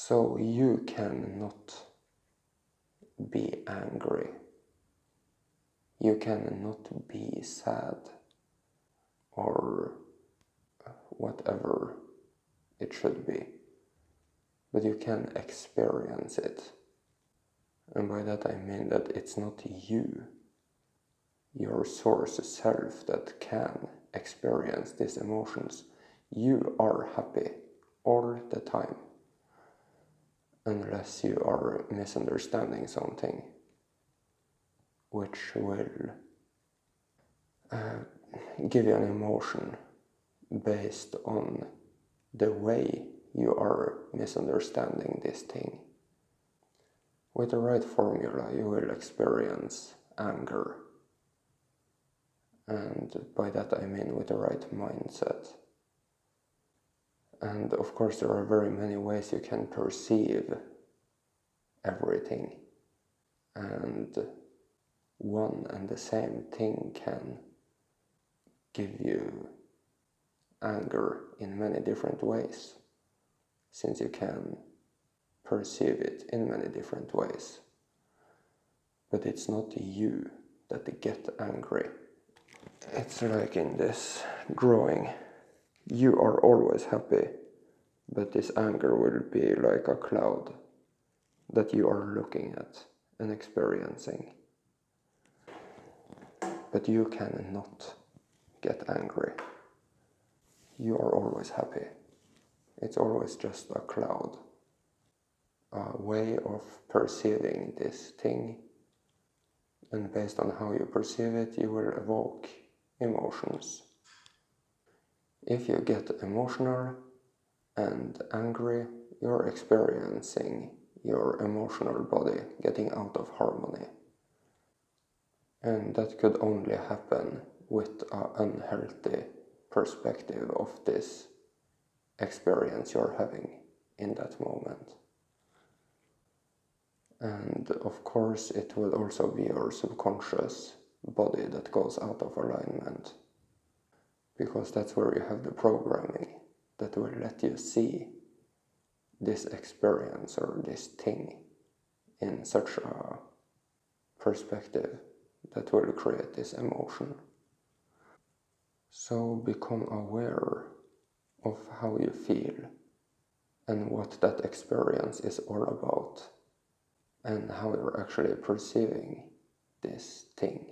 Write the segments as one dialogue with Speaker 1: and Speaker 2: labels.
Speaker 1: So you cannot be angry. You cannot be sad or whatever it should be. But you can experience it. And by that I mean that it's not you, your source self, that can experience these emotions. You are happy all the time, unless you are misunderstanding something, which will give you an emotion based on the way you are misunderstanding this thing. With the right formula, you will experience anger. And by that I mean with the right mindset. And of course there are very many ways you can perceive everything. And one and the same thing can give you anger in many different ways, since you can perceive it in many different ways. But it's not you that get angry. It's like in this drawing. You are always happy, but this anger will be like a cloud that you are looking at and experiencing. But you cannot get angry. You are always happy. It's always just a cloud, a way of perceiving this thing, and based on how you perceive it, you will evoke emotions. If you get emotional and angry, you're experiencing your emotional body getting out of harmony. And that could only happen with an unhealthy perspective of this experience you're having in that moment. And of course it will also be your subconscious body that goes out of alignment, because that's where you have the programming that will let you see this experience or this thing in such a perspective that will create this emotion. So become aware of how you feel and what that experience is all about, and how you're actually perceiving this thing.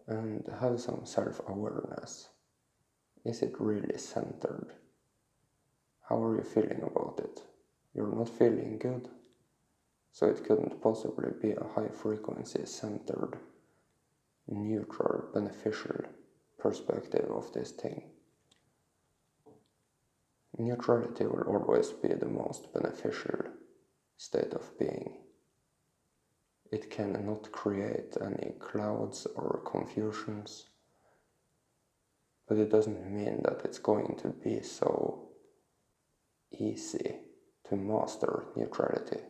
Speaker 1: And have some self-awareness. Is it really centered? How are you feeling about it? You're not feeling good, so it couldn't possibly be a high-frequency, centered, neutral, beneficial perspective of this thing. Neutrality will always be the most beneficial state of being. It cannot create any clouds or confusions, but it doesn't mean that it's going to be so easy to master neutrality.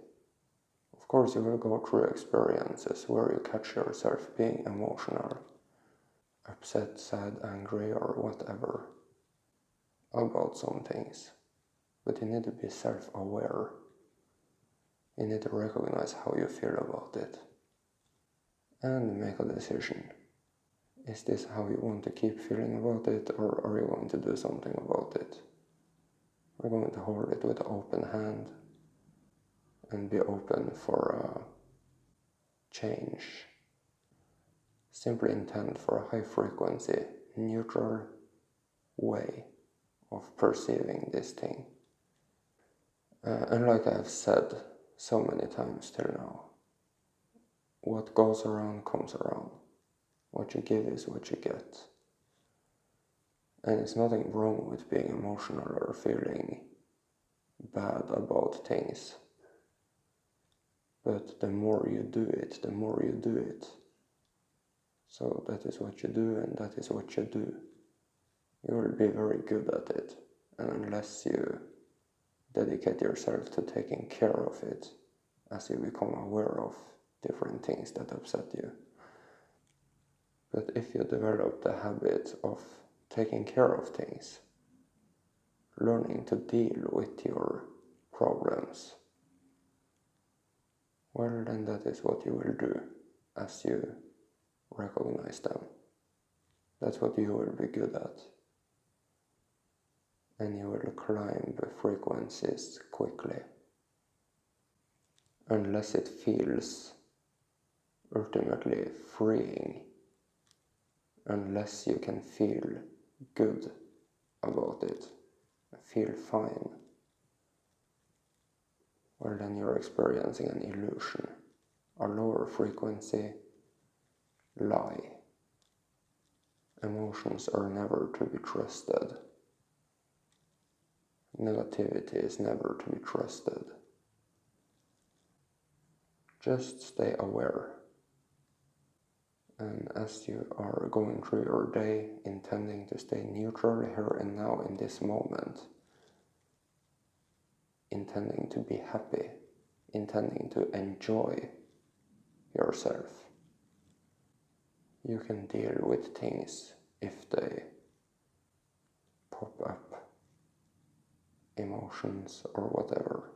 Speaker 1: Of course, you will go through experiences where you catch yourself being emotional, upset, sad, angry, or whatever about some things, but you need to be self-aware. You need to recognize how you feel about it and make a decision. Is this how you want to keep feeling about it, or are you going to do something about it? We're going to hold it with an open hand and be open for a change. Simply intend for a high frequency, neutral way of perceiving this thing. And like I have said so many times till now, what goes around comes around. What you give is what you get. And it's nothing wrong with being emotional or feeling bad about things. But the more you do it, the more you do it. So that is what you do, and that is what you do. You will be very good at it. And unless you dedicate yourself to taking care of it, as you become aware of different things that upset you. But if you develop the habit of taking care of things, learning to deal with your problems, well, then that is what you will do as you recognize them. That's what you will be good at. And you will climb the frequencies quickly. Unless it feels ultimately freeing, unless you can feel good about it, feel fine, well, then you're experiencing an illusion, a lower frequency lie. Emotions are never to be trusted. Negativity is never to be trusted. Just stay aware. And as you are going through your day, intending to stay neutral here and now in this moment, intending to be happy, intending to enjoy yourself, you can deal with things if they pop up, emotions or whatever.